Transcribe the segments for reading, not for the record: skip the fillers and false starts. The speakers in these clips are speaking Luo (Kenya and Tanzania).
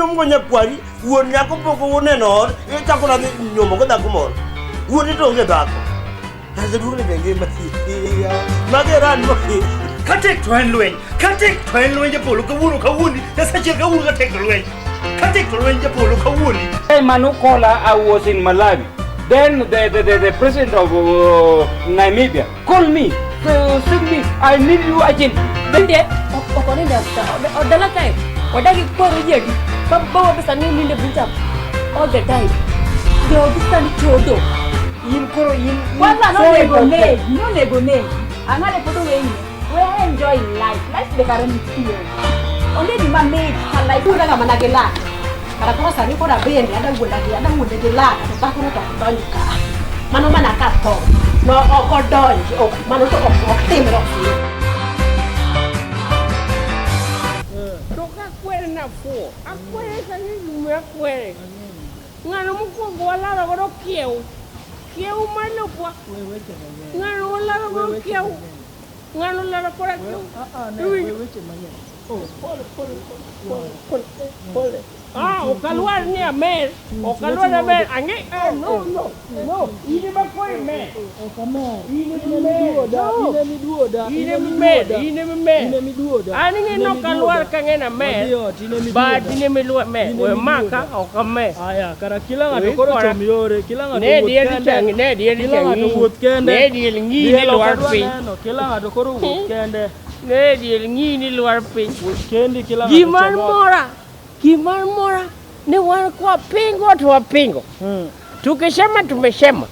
nyumo nyakwari, wuon nyako poko wone no, e chako na nyumo go dhako moro. Wuon to onge dhako. Taze duone benge mati. Mageran mo. Katek to en lweny. Katek to en lweny Japolo kawuono. Dasachiel kawuono katek to lweny. Katek to lweny Japolo kawuono. Hey Manukola, I was in Malawi. Then the president of Namibia called me. Send me. I need you urgent. Bende okone da odala kai. Odagi ko reject. Bawa pesa nini le build up all the time. They understand chodo. In koro in. Wala no negone. Angale photo we are enjoying life. Life the current experience. Only the man made her life uda kama nagela. Kada kwa sari kwa bende ada ngunda gela ta ko to donka. Mano mana kato. No okodon. Mano to timro. Toka kwere na fo. Akwere sani lume akwere. Ngano mko wala la go kieu. Kieu mano kwa. Ngano wala go kieu. Ngano la por aquí. Ah, o calor ni a mer. O calor a mer. Ange. No. Ini ba koi mer. O kamer. Ini mi mer. Ani no calor kangena mer. Ba dine mi luat mer. We maka o kamer. Aya, kara kila ngado koro chomiore, kila ngado. Ne dia di changi, ne dia di changi. Ne dia lingi ni luar pi. Kila ngado koro kende. Ne dia lingi ni luar pi. Kendi kila ngado. Gimana mora? Ni wana kwa pingo tu pingo. Tukisema tumesema.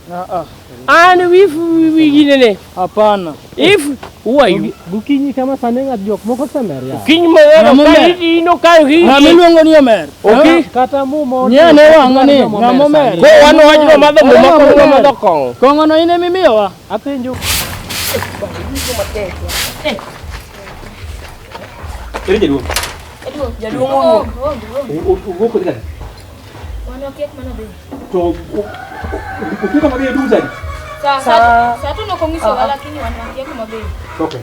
Ani wifi nene. Hapana. If who are you? Bukinyi kama sanenga jok moko semer ya. Bukinyi mo kali ino kali. Ngamilongo ni mer. Okay. Kata mu mo. Nyane wanga ni ngamo mer. Ko wano wajiro madho mo madho kong. Kongo no ine mimiyo wa. Apenjo. Jadi Jaduo. Ugo ko dikan. Mana kek mana be? To ukika mabiro du zaidi. Sasa tu nakongiso lakini wanakia kama be. Okay.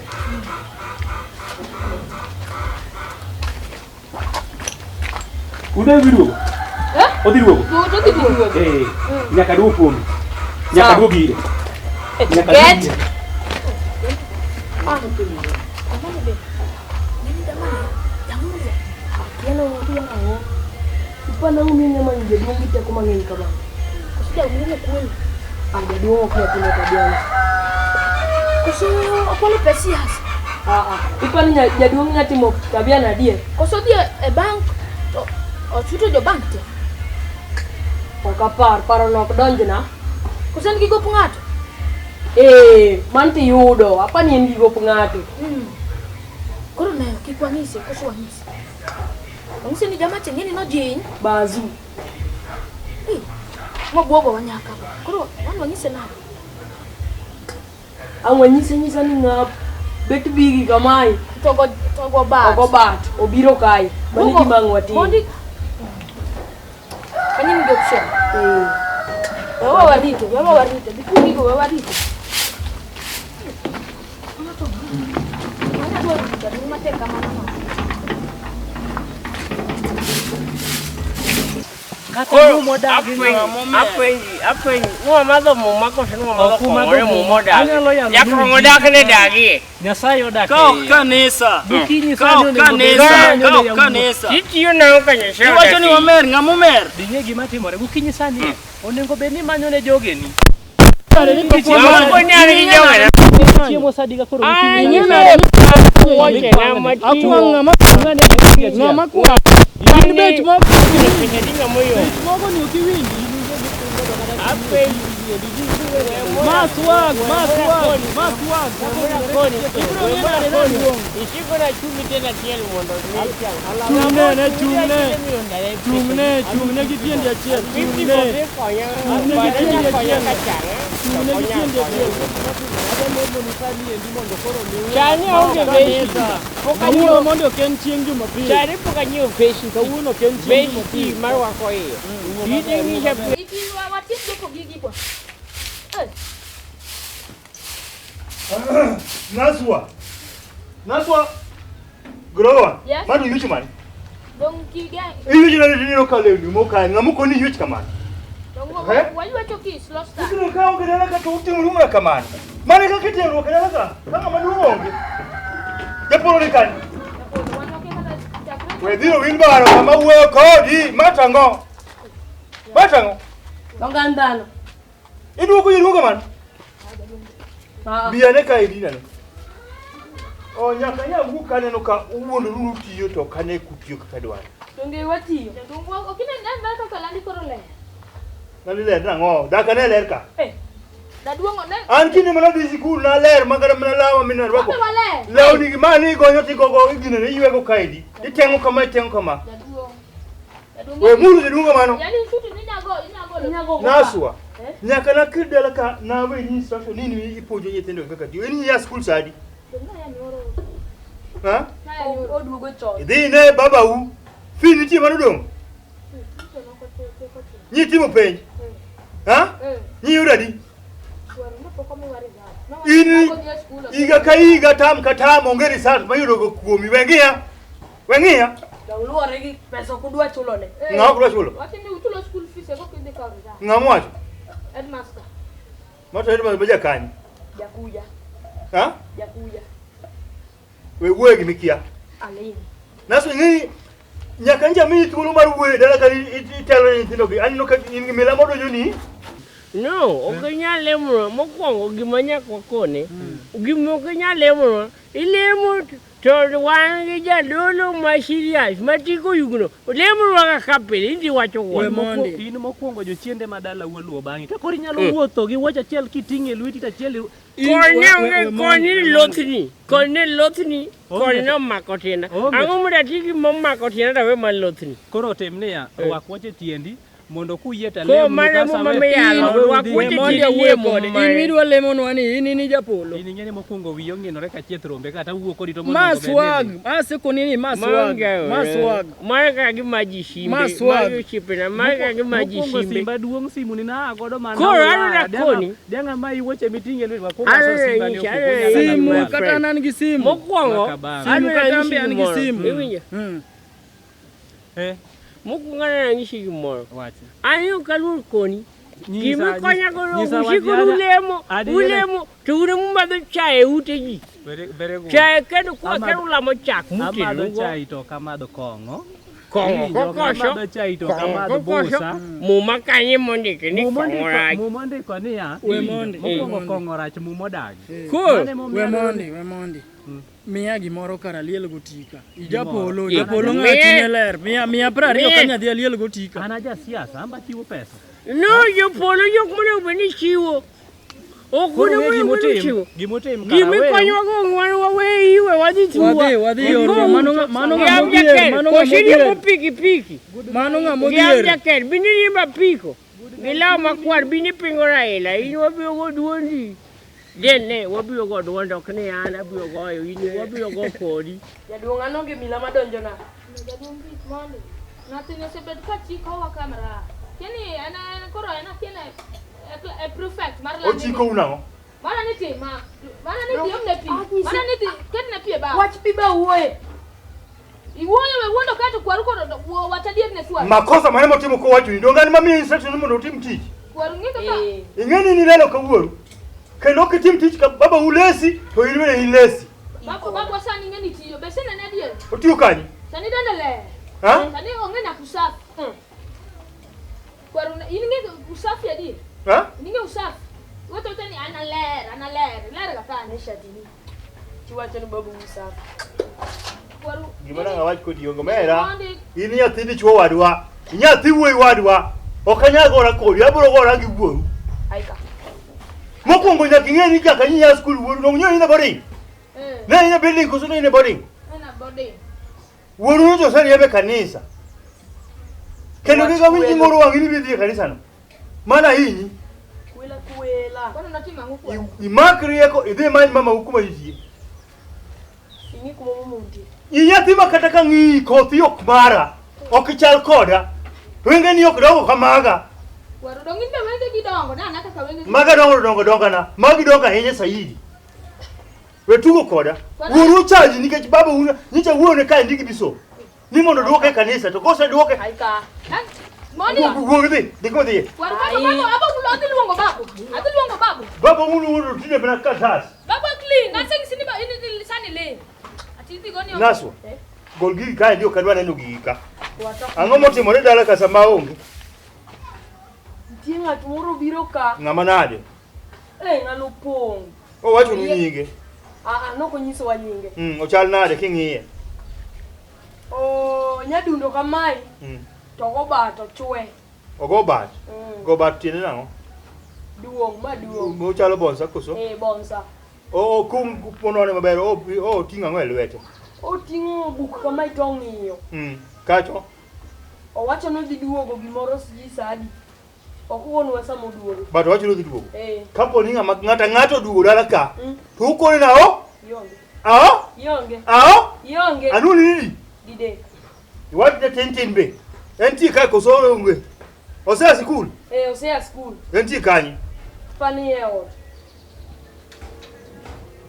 Udah biru. Odi duogo. Nyaka duogo kuom. Nyaka duogo gire. Get. Pana umenya manje dungita kumangeni kama. Kusida umenya kweli. Jadi wao kwa kuna tabiana. Koso apole pesi hasa. Ipani jadi wao ngati mo tabiana dia. Koso dia bank o chuto jo bank te. Okapar para no donjena. Koso ngi go pungato. Manti yudo, apa ni ndi go pungato. Koro na kikwanise koso wanise. Ngisi ni jamaa chengeni no jing bazu. Mabwogo wanyaka. Koro wan wangise na. Awanyise nyisa ni ngap bet bigi kamai. Togo bat. Togo bat. Obiro kai. Mani di mangwati. Bondi. Kani ni option. Wewe warito. Bikuni go warito. Mana do dari mateka mana. Kata mo dagi apenyi mo madho mo mako sino madho mo moda ya ko moda kene dagi Nyasayo dagi ko kanisa bukinyi sanyo kanisa itiyo na kanyesha iwacho ni wamer ngamo mer dinge gima timore bukinyi sani onengo beni manyone jogeni chiemo sadiga koro bukinyi ngama kwa ini bet mo dinga moyo mogo ni ukiwindi ape maswag isiko na chumi tena tiel mondo chungne gitiendi achiel chani onge pesa kawuono mondo ken chieng Jumapil chani poka nyiew pesa kawuono ken chieng Jumapil mar wako hiyo ide ngisha Ikiwa watisi kwa gigi kwa. Naswa. Grower. Yes. Madu yuchu man. Dong kiga. Iyo jina ndio kale ni moka ngamuko ni yuch kamana. Dong wa choki slow start. Sisi ngao ngedala ka tuti muluma kamana. Mane ka kitero kadala ka. Kama maduonge. Japolo ni kani. We diro winbaro kama uwe kodi matango. Matango. Dongandano. Iduoko yiruga man. Biane ka idina no. O nyaka nyagu kaneno ka uwondo ruru tiyo to kane kutiyo kaka dwaro. Donge watiyo. Dong wa okine ndan to kala ni korole. Nali ler nango, da kane ler ka. Da duongo ne. An kini mana di sikul na ler magara mana lawa mina rwako. Wale. Law ni mani gonyo ti gogo igine ne yuego kaidi. Itengo kama kama. Da duongo. We muru de dunga mano. Yani shuti ni nyago. Naswa. Nyaka na kidela ka na we ni instruction nini ipojo yetendo kaka ti. Eni ya school sadi. Ha? Odwogo chon. Idine baba u. Fini ti manu dong. Ni ti mo penj. Ha? Ni uradi. Ini iga kaiga tam katam ongeri sana mayudo kuomi wengia. Luore gi pesa kudwa chulo ne. Ngao kudwa chulo. Watini uchulo school fees eko kende ka ora. Ngamwacho. Headmaster. Mato headmaster baja kanyi. Jakuja. Ha? Jakuja. We wegi mikia. Alini. Naso ngini nyaka nja mimi tulu maruwe dala ka italo ni tinogi. Ani no ka ngimela modo joni. No, okanya lemro mokwongo gimanya kokone. Gimokanya lemro. Ilemo to wangi jadolo mashirias matiko yugno. Lemro waka kapeli ndi wacho We mondi inu mokwongo jochiende madala wuoluo bangi. Ka kori nyalo wuotho gi wacha chiel kitinge lweti ta chiel. Kone lothni no makotina. Ango muda tiki makotina da we malothni. Koro temne ya rwak wache tiendi. Mondo kuyeta lemo mama yalo wakuti lemo in midwa lemo nwani ini Japolo ini ngene mokwongo wiyo nginore ka chieth rombe kata wuo kodi to mondo maswag aseko nini maswag marka gi maji shimbe maji chipena marka gi maji shimbe simba duong simu ni na godo mana ko ara koni denga mai woche mitinge lwe ko so simba ni simu kata nan gi simu mokwongo simu kata mbi an gi simu Mukungana ngishi gimoro. Ayo kalur koni. Kimi konya kono ushikuru ulemo tugure mumado chae uteji. Chae kedu kwa kedu lamo chak muti. Amado chai to kamado kongo. Kokosho chai to kamado bosa. Muma kanye monde keni kongora. Mumonde koni ya. We monde. Mokongo kongora ch mumodagi. Cool. We monde. Mia gimoro kara liel gotika. Japolo ngati ler. Mia pra Ariyo kanya dia liel gotika. Anaja siasa amba chiwo pesa. No, Japolo yok mune beni chiwo. Okuna mune chiwo. Gimotem kara we. Gimi konyo go ngwano wa we iwe wadi tuwa. Wadi yo mano nga piki. Mano nga modier. Giamja ker bini rimba piko. Gila makwar bini pingora ela. Ini wabio go duondi. Dene wabio go duondo kene ana bio go yo ini wabio go kodi. Jaduong ano gimila madonjo na. Jaduong bit mondo. Nothing is about kachi kawa camera. Keni ana koro ana kena a prefect marla. Ochiko unao. Mana niti ma. Mana niti omnepi. Mana niti kena pia ba. Watch piba uwe. Iwonya we wondo katu kwa ruko watadier ne swali. Makosa manemo timu ko watu ndo ngani mami instruction mundo team teach. Kwa rungika ka. Ingeni ni lelo ka wuoru. Keno ki team teach ka baba ulesi to ilwe ilesi. Baba sani ngeni tiyo besena na die. Otiyo kanyi. Sani dandale. Ha? Sani ongena kusafi. Kwa runa ininge kusafi adi. Ha? Ininge usafi. Wote utani analer katani shatini. Chiwacho ni babu usafi. Gimana ngawach ko diongo mera. Ini yathidi chwo wadwa. Nyathi wuoi wadwa. Okanya gora kodi abro gora gi wuoru. Aika. Mokwongo nyaka ing'eni kaka nyinya school wuoru no nyo ine boarding. Ne ine building kusuno ine boarding. Ina boarding. Wuoru no josari ebe kanisa. Kendo giga winji ngoro wangi ni bidhi kanisa no. Mana hinyi. Kuela. Kono natima nguko. Imakri yako idhi manyi mama hukuma yiji. Ingi kumomo mundi. Inyathi makata ka ng'i kothi ok mara. Ok chal koda. Wenge ni ok dongo kamaga. Waru donginde wenge gidongo na naka ka wenge. Maga dongo na. Magi donga henye saidi. Wetugo koda. Wuoru chaji nikech baba una nyicha wuone ka ndigi biso. Ni mondo duoke kanisa to kose duoke. Ai ka. Mondi. Guogi dhi, diko dhi. Waru babu, aba ulo luongo babu. Adhi luongo babu. Baba ulu tine bana katas. Babu clean, nasa sini ba ini sani le. Ati goni. Naswa. Golgi ka ndio kadwa neno gika. Ang'o motimore dala ka sama onge? Tinga tumuro biro ka. Ng'ama nade? Ng'ano pong. O wacho ni nyinge. Noko nyiso wa nyinge. Ochal nade king'iye? Nyadundo kamae. To bato chwe. Ogo bat. Go bat tiene nang'o? Duong maduong. Mo chalo bonsa koso? Bonsa. Kum ponone maber. Tinga ng'o e lwete. Oting'o buk kamae to ng'iyo. Kacho? Owacho no dhi duogo gimoro siji sadi. Okuonwa samo duogo. Bato wacho no dhi duogo. Kapo ni ng'ato duogo dala ka. To ukone nao? Yonge. Ao? Yonge. Ao? Yonge. Anu nini? Dide. What the tentin be? Enti ka koso onge. Osea school? Osea school. Enti kanyi? Pani ot.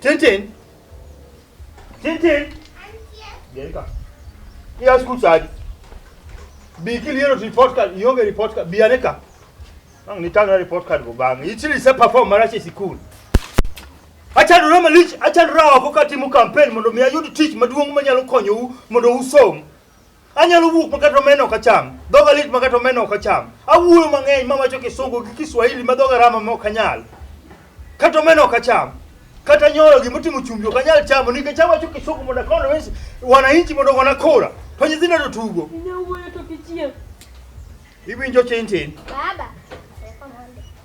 Tentin? Yerika. Iya school sadi. Bikili yero report card, yonge report card, bianeka. Nang nitanga report card go bang. Ichili se perform marache school. Acha ndo malich, acha rawa ko katimu campaign mondo mi ayud tich maduong manyalo konyo u mondo usom. Anyalo wuok makato meno ka cham. Doga lit makato meno ka cham. Awuoyo mang'eny mama choke songo gi Kiswahili madoga rama mo kanyal. Kato meno ka cham. Kata nyoro gimotimo chumbi kanyal chamo nikech awacho kisoko mondo kono wesi wananchi mondo wanakora. To nyithindo to tugo. Nyawuoyo to kichiem. Iwinjo Chenro. Baba.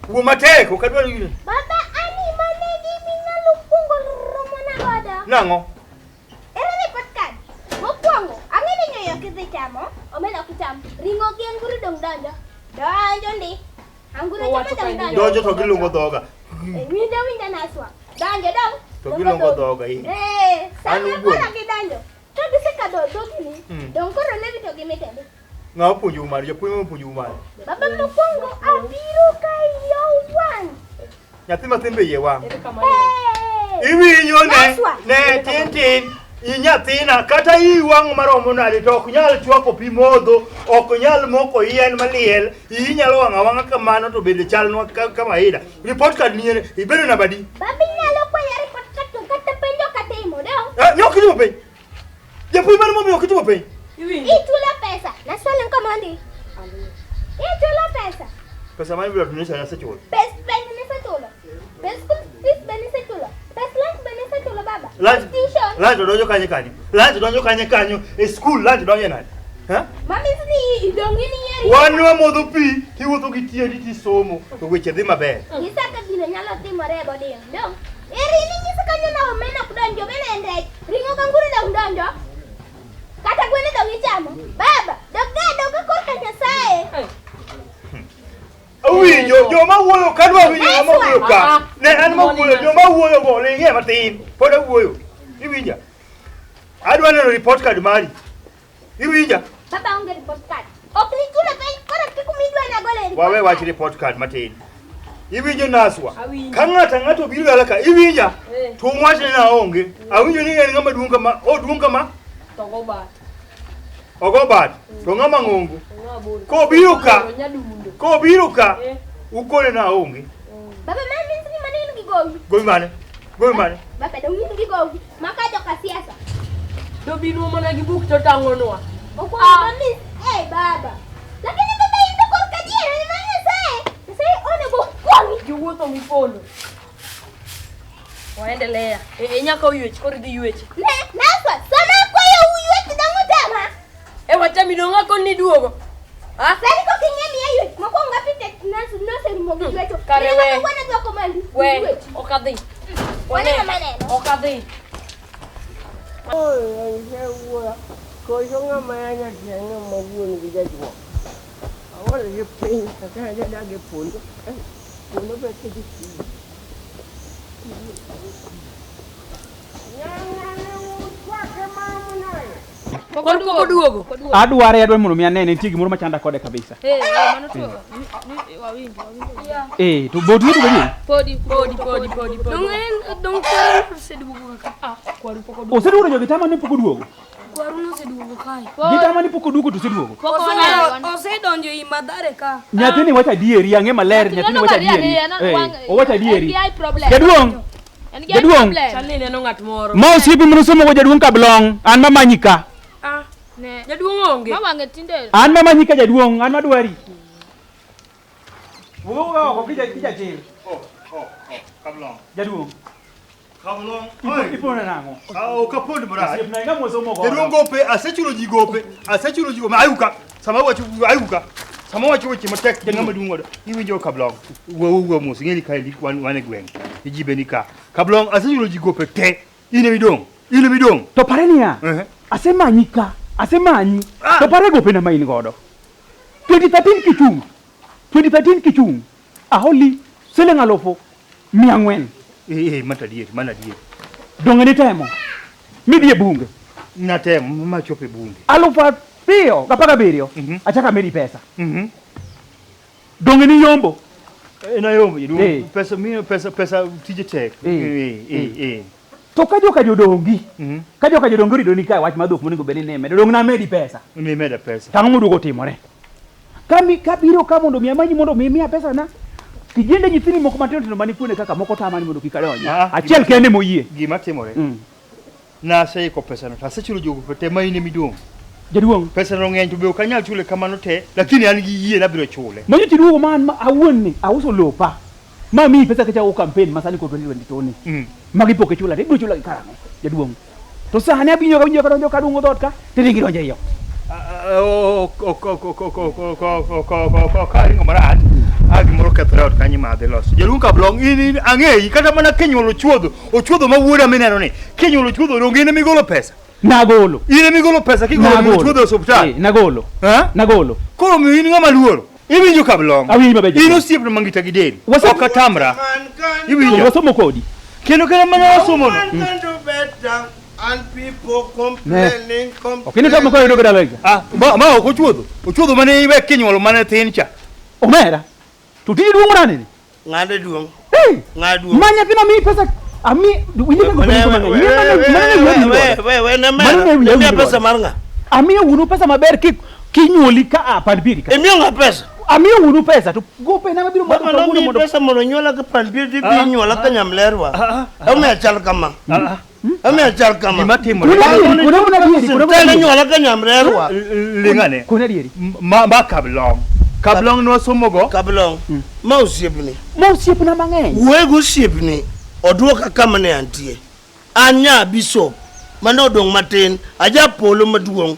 Wuo mateko kadwa yule. Baba ani manegi minyalo kungo romona godo. Nang'o? Ere podcast. Mokwongo, ang'eni nyoyo kidhi chamo, omena kucham. Ringo gi anguru dong donjo. Donjo ndi. Anguru chamo donjo. Donjo to giluongo dhoga. Winja naswa. Donjo dong. To giluongo dhoga i. Sani kora gi donjo. To gisekado dhogni. Dong koro levi to gimitende. Ng'awo puonjo umar, japuonjo puonjo umar. Baba mokwongo abiro kayo wang'. Nyathi matin be yie wang'. Iwinjo ne tin. Inyathina kata iwang' maromo nade to ok nyal chwako pi modho, ok nyal moko yien maliel, inyalo wang'a kamano to bende chalnwa kama ida. Report card ni ibedo na badi. Babi nyalo kwaya report card to kata penjo kata imo dong. Nyok kitimo piny. Japuonj mane momiyo kitimo piny. Ichulo pesa. Naswali nkomandi. Ichulo pesa. Pesa mane bila tunisha na sechulo. Pesa ni sechulo. Pesa fees beni sechulo. Pesa lunch beni sechulo baba. Lunch donjo kanye kanyo. E school lunch donjo nade. Ha? Mami sini idongini yeri. Wanwa modho pi, tiwuotho gi tiedi tisomo, to weche dhi maber. Isaka gino nyalo timore e boding. Dong. Rini nyisa kanyo na omena kudonjo bene endrej. Ringo kanguru dong donjo. Kata gwene dong ichamo. Baba, doga korka Nyasaye. Awinjo joma wuoyo kadwa winjo joma wuoyo ka. Ne an mawuoyo joma wuoyo go ling'e matin. Pod awuoyo. Iwinja. Adwa neno report card mari. Iwinja. Baba onge report card. Ok ni chulo piny kora kiku midwa na gole. Wawe wach report card matin. Iwinjo Naswa. Ka ng'ato biro dala ka iwinja. To wachne na onge. Awinjo ni en ng'ama duong' kama, duong' kama. Ogo bat. To ng'ama ng'ongo. Ko biro ka. Ukone na onge. Baba mami sini maneno gigowi. Gowi mane? Baba dong ni gigowi. Makajo ka siasa. Do binu mana gibuk to tangonwa. Oko mami, baba. Lakini baba ito korka jira ni manya sai. Sai one go kwani giwuotho mipondo. Waendelea. Nyaka uyech kor dhi yuech. Naswa, sana kwayo uyech dango tama. Wachami donga kon ni duogo. Sani ko king'emi ayuech mokwongo apite nasu noserumo gi yuecho. Kare we. Wana dwoko mali. We, okadhi. Wana maneno. Okadhi. Koyo ng'ama yanya tiang'e mawuon gi jajwo. Awole gi piny kaka jadage puonjo. Puonjo be kidi si. Poko duogo. Adware mondo mi anene nitie gimoro machanda kode kabisa. Mano to. Wawinjo. To bodu to bedi. Podi. Dong koro sedi bugu ka. Kwaru poko duogo. Oseduro jogi tama ne poko duogo. Kwaruno seduogo kai. Gita mani poko duko to seduogo. Osedonjo i madare ka. Nyathini wacha dieri ang'e maler nyathini wacha dieri. O wacha dieri. Jaduong. Jaduong. Chalni neno ng'at moro. Ma osiepi mno somo go jaduong kablong. An mamanyika. Ne. Jaduong onge. Mawange tinde. An mamanyika jaduong, an madwari. Wuoga oko kija chil. Kablong. Jaduong. Kablong. Ipona nango. Okapondi mara. Siep na ngamo somo go. Jaduong gope, asechulo ji gope. Ma ayuka. Sama wachu ayuka. Sama wachu weche matek ngama dungo. Iwinjo Kablong. Wuo mos ngeli kai wane gweng. Ijibe ni ka. Kablong asechulo ji gope te. Ine midong. To parenia. Asemanyika. Asemanyi. To pare gope na main godo. 2013 kichung. Aholi selengalofo 400. Mana diet. Dongeni temo. Midie bunge. Natemo machope bunge. Alufa pio kapaka berio. Achaka medi pesa. Dongeni yombo. Na yombo yidu. Pesa tije tek. To kajo dongi. Kajo dongi rido ni kai wach madhok monego beni ne medo dong na medi pesa. Me meda pesa. Tango mudugo timore. Kami kabiro ka mondo miamanyi mondo mia pesa na. Kijende nyithini moko matino mani pune kaka moko tamani mondo kikadonyo. Achiel kende moyie. Gima timore. Na sei ko pesa no. Asechulo jogo pete maine midong. Jaduong. Pesa no ng'eny to be okanyal chule kamano te, lakini an gi yie na biro chule. Manyo tiduogo man awuon auso lopa. Ma mi pesa kacha o campaign masani ko 2022 ni. Magi poke chula te biro chula karamo. Jaduong. To sahane abinyo ka winjo ka donjo kadungo dot ka, te giro nje yo. Karingo marat. Agi moro katrot kanyi madhe los. Jaduong Kablong ini ang'eyi kata mana kenyolo chuodho ma wuoda mineno ni. Kenyolo chuodho rongine migolo pesa. Nagolo. Ine migolo pesa kigolo chuodho hospital. Nagolo. Nagolo. Koro mi in ng'ama luoro. Iwinjo Kablong. Awinjo mabejo. Ino siep na mangita gideri. Okatamra. Iwinjo. Wasomo kodi. Kendo mana wasomo no. And people complaining. Okini tamo ko yudo gadalega. Ma oko chuodho. Ochuodho mane iwe kenyolo mane tin cha. Omera. Tuti duong nani ni? Ngade duong. Ngadu. Manya pina mi pesa ami winyo ko we pesa marnga. Ami unu pesa maber kinyoli ka panbiri ka. Emi nga pesa. Ami unu pesa to gope na mabiro mondo pesa mondo nyola ka panbiri di nyola ka nyamlerwa. Ame achal kama. Ame achal kama. Matimo. Kuna nyola ka nyamlerwa. Lingane. Kuna dieri. Ma Kablong. Kablong no somogo. Kablong. Ma osiepni. Ma osiepna mang'eny. Wego osiepni Odwogo kama ne antie. Anya bishop mano dong matin Japolo maduong.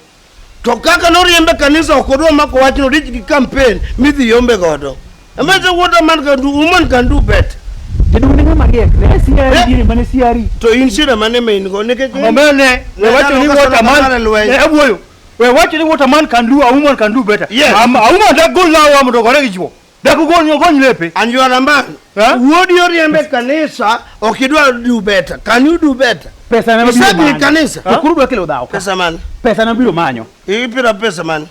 To kaka no riembe kanisa okodwa mako wachno dik campaign midhi yombe godo. Amaze what a man can do, woman can do better. Jaduong ne mariek ne siari mane siari. To insira mane main go ne ke. Omene we wacho ni what a man. We wacho ni what a man can do, a woman can do better. Yes. A woman that go lawa mondo gore gijo. Da ko gonyo lepe. And you are a man. Would you riembe kanisa okidwa do better? Can you do better? Pesa na biro manyo. Kanisa. Kurudo kelo dao. Pesa man. Pesa na biro manyo. Ipira pesa man.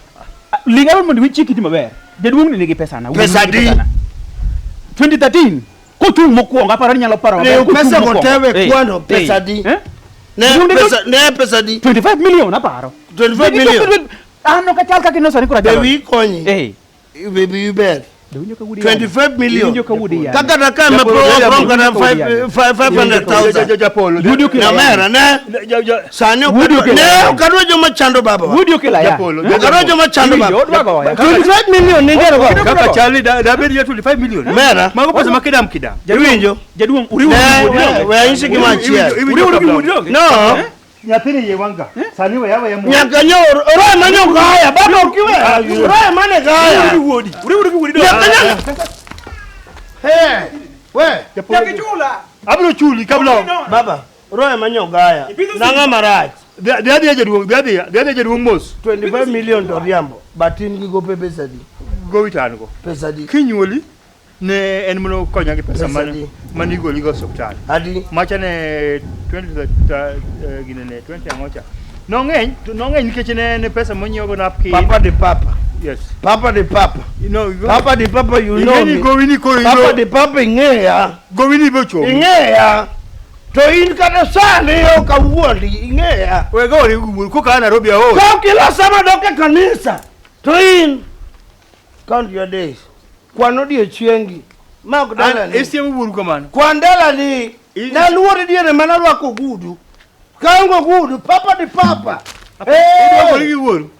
Liga mondo wichiki maber. Jaduong ni nigi pesa na. Pesa di. 2013 ko chung mokuongo aparo nyalo paro maber. Pesa gotewe kwano pesa di. Ne pesa di. 25 million aparo. 25 million. Ano ka chal ka kino sani kura jalo. Dewi konyi. Baby you bet. 25 million. Kaka na kama from kana 500,000. Japolo. Na mera ne. Sani ne ukarojo machando baba. Wudio kila ya. Ukarojo machando baba. 25 million ningero kwa. Kaka chali da bedi ya 25 million. Mera. Mako pesa makidam kidam. Jaduong uriwo. We inshi kimachia. Uriwo. No. Nyathini yewanga. Sani we yawe yamu. Nyakanyo ora manyo gaya baba ukiwe. Ora mane gaya. Uri. Nyakanyo. Hey. We. Yakichula. Abro chuli Kablong. Baba. Ora manyo gaya. Nanga maraj. The other jaduong mos. 25 million to riambo. Batin gi go pesa di. Go witan go. Pesa di. Kinyoli ne en mono konya gi pesa mani go ligo hospital. Adi. Macha ne 20 ginene 20 angocha. No ngeny nikech ne pesa monyogo napkin. Papa de papa. Yes. Papa de papa. You know. Papa de papa you know. Go wini ko. Papa de papa ingeya. Go wini bocho. Ingeya. To in kata sani yo kawuondi ing'eya. Wega ori gumul ko ka Nairobi aol. Ka kila sama doke kanisa. To in count your days. Kwano odiechiengi. Ma ok dala ni. Esiemo wuoru kamano. Kwan dala ni. Na luore diere mana rwako gudu. Kaongo gudu papa di papa. Idwoko gi wuoru.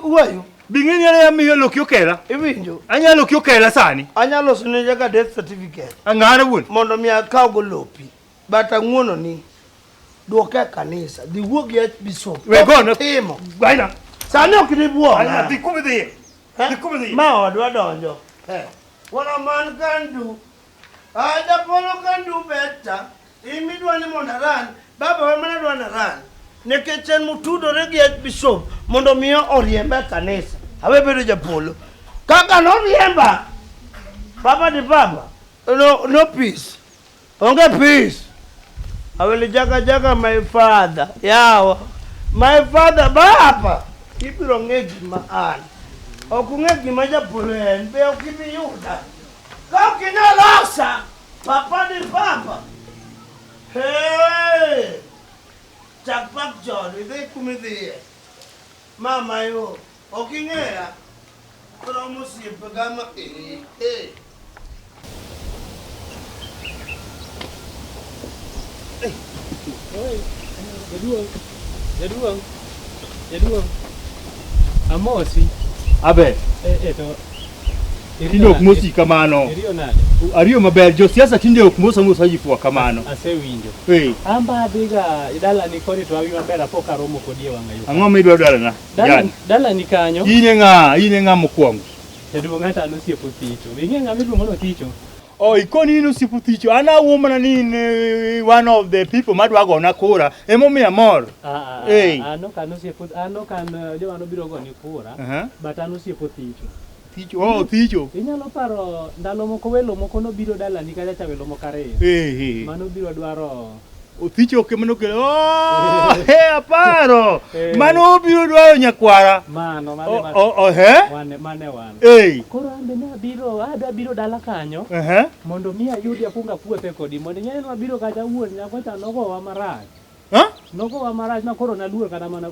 Uwayo. Bing'eni ana miyo loki okela. Iwinjo. Anyalo loki okela sani. Anyalo sine jaga death certificate. Ang'ana wuon. Mondo mi akaw go lopi. Bata ng'uono ni. Duoke kanisa. Di wuog ya bishop. Wegono. Timo. Baina. Sani ok ni buo. Ana dikumi dhi. Dikumi dhi. Ma odwa donjo. Wana man can do. Japolo can do better. Imidwa ni mondo ran. Baba wa mana dwa na ran. Nekechen mutudore gi bishop mondo miyo oriembe kanisa. Awe bedo Japolo. Kaka no riemba. Papa di papa. No peace. Onge peace. Awele jaga my father. Yawa. My father baba. Ibiro ng'e gima an. Ok ung'e gima Japolo en. Be ok ibi yuda. Ka ok inyalosa. Papa di papa. Hey. Chak pak John. Idhi kumidhiye. Mama yo. Ok ing'eya. Koro musiepe gama. Jaduong. Amosi. Abe. To. Tinde ok mosi kamano. Ariyo nade? Ariyo maber. Jo siasa tinde ok mosa jifwa kamano. Asewinjo. Amba diga dala ni koni to awi maber apok aromo kodi e wang'ayo. Ang'o midwa dalana? Dala ni kanyo. Ine ng'a mokwongo. Jaduong ata nosiepo Thicho. Ing'e ng'a miluongo no Thicho? Oh, ikoni ino sipu Thicho. Ana woman ni one of the people madwa go na kura. Emo mi amor. Ano kan joma no biro go ni kura. But ano siepo Thicho. Thicho. Inyalo paro ndalo moko welo moko no biro dala ni kaja cha welo moko ariyo. Mano biro dwaro Thicho ke mano kelo. Aparo. Mano biro dwaro nyakwara. Mano mane Koro ambe ne abiro dala kanyo. Mondo mi ayudi akunga puothe kodi mondo nyene no abiro kaja wuon nyakocha nogowa marach. Nogowa marach na koro naluor kata mana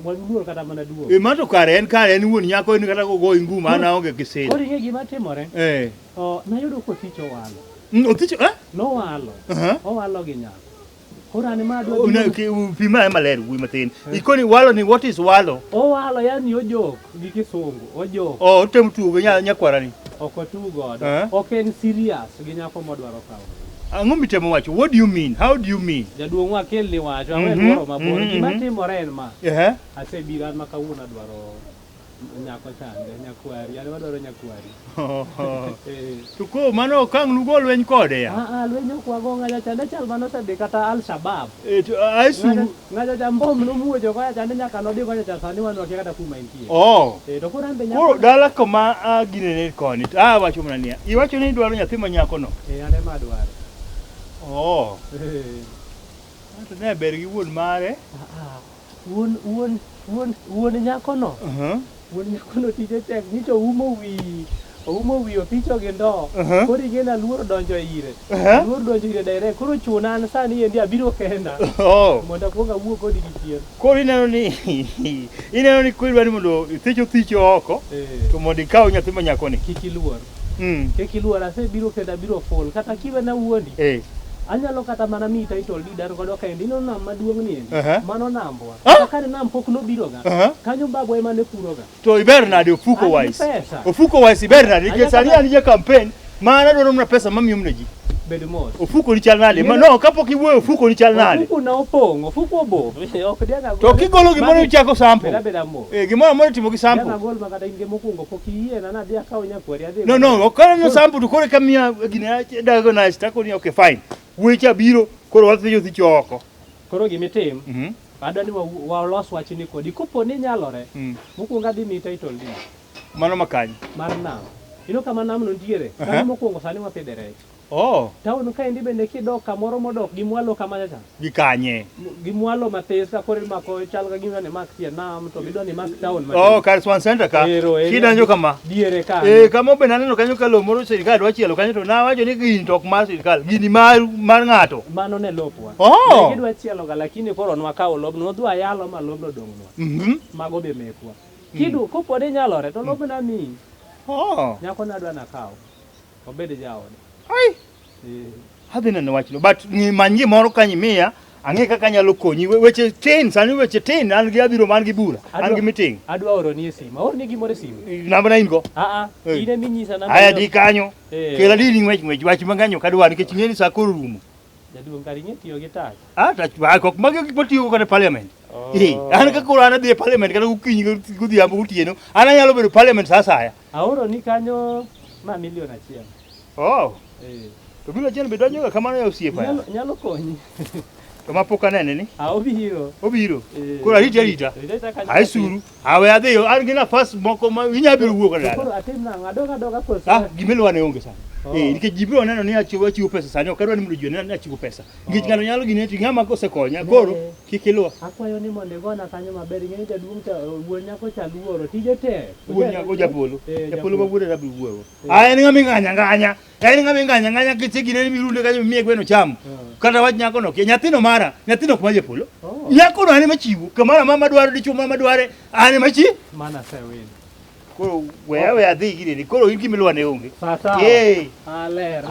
duo. Mato kare en wuon nyako ni kata go inguma ana onge kisini. Koro ing'e gima timore? Nayudo ko Thicho walo. Thicho No walo. Owalo gi nyako. Koro an ma dwa pima maler wi matin. Ikoni walo ni what is walo? Walo yani ojok gi kisungu. Ojok. Otem tugo nyakwara ni. Ok otugo godo. Ok en serious gi nyako modwaro kawo. Ang'o mitemo wacho? What do you mean? How do you mean? Jaduong wakel ni wacho awe dwaro mabor. Gima timore en ma. Asebiro an makawuono dwaro nyako chande nyakwari. An wadwaro nyakwari. Tuko mano kang nugo lweny kode ya. Lweny ok wago ng'aja chande chal mano sebe kata Al-Shabaab. Ng'aja jambom no muojo kwa chande nyaka nodi kwa cha sani wan wakia kata kuma intie. To koro ambe nyako. Dala koma ginene koni. Wacho mana niya. Iwacho ni dwaro nyathi ma nyako no. Ane ma dwaro. Ato ne ber gi wuon mare. Wuon nyako no. Wuon nyako no tije tek nicho umo wi Thicho gi ndo. Koro igena luoro donjo ire. Luoro donjo ire direct. Koro chuna an sani endi abiro kenda. Mondo akwonga wuo kodi gi chien. Koro ineno ni kwidwa ni mondo Thicho oko. To mondo ikaw nyathi ma nyako ni. Kik iluor. Asebiro kenda biro full. Kata kiwe na wuondi. Anyalo kata mana mi title deed ar godo kaendi no nam maduong' ni endi. Mano nambwa. Kaka nam pok no biro ga. Kanyo babu ema ne puro ga. To iber nade ofuko wise. Ofuko wise iber nade nikech sani an je campaign mana dwaro mna pesa mamium ne ji. Bedo mos. Ofuko ni chal nade? No kapok iwuoyo ofuko ni chal nade? Ofuko na opong, ofuko obo. Ok diaga gol. To kigolo gimoro ichako sample. Beda mo. Gimoro timo gi sample. Diaga gol makata inge mokungo pok iye na dia kawo nyakwari adhi. No, okara no sample to kore kamia gine diagonalize tako ni okay fine. Wecha biro koro wadhi Thicho oko. Koro gimitim. Adwa ni walos wach ni kodi kopo ni nyalore. Mokuongo adhi mi title deed. Mano makany. Mar nam. Ino kama nam no ntiere. Kama mokuongo sani wapidhe rech. Town ka indi bende kidok kamoro modok gi mwalo kama cha. Gi kanye. Gi mwalo matis ka kore mako chal ka gima ne mak tie nam to bido ni mak town matis. Oh, kar Swan Center ka. Kidanjo kama. Diere ka. Kama be naneno kanyo ka lo moro sirikal dwa chielo kanyo to na wacho ni gin tok mar sirikal. Gini mar ng'ato. Mano ne lopwa. Ne gidwa chielo ga lakini koro nwakawo lobno dwa yalo ma lobno dong'nwa. Mago be mekwa. Kidu kopode nyalore to lobna mi. Nyako na dwa nakawo. Obede jaode. Ai. Hadhi neno wachno but manyi moro kanyi miya ang'e kaka nyalo konyi weche tin sani weche tin an gi abiro man gi bura an gi meeting adwa oro ni simu orni gimore simu namba na ingo ine minyisa namba aya di kanyo kela dini ngwech wach manganyo kadwa nikech ng'eni sa koro rumo jaduong' kari ng'e tiyo gi tach tach kok magi gik motiyo kode parliament an ka koro an adhi e parliament kata gokinyi godhiambo gotieno an anyalo bedo parliament sa asaya aoro ni kanyo ma $1 million to bilo chen bedonyo ga kamano ya osiepa nyalo konyi to mapok anene ni obiro koro arita ai suru awe adhiyo an gi nafas moko ma inya biro wuok dala koro atim nang'o adoga pesa gimelo ne onge sana nikech ji biro neno ni achiwo pesa sani ok adwa ni mondo ji onena ni achiwo pesa nikech ng'ato nyalo gine ti ng'ama kosekonya koro kik iluwa akwayo ni mondo igona kanyo maber ing'eni jaduong' cha wuon nyako cha luoro tije te wuon nyako Japolo ma wuode da biro wuogo en ng'ama ng'anya kiche gine ni mirunde kanyo miye gweno cham kata wach nyako no nyathino mara nyathino ok ma Japolo nyako no ane machiwo kamara mama dwaro dichuo mama dware ane machi mana sewin koro wewe adhi gine ni koro in gimiluwa ne onge sasa aler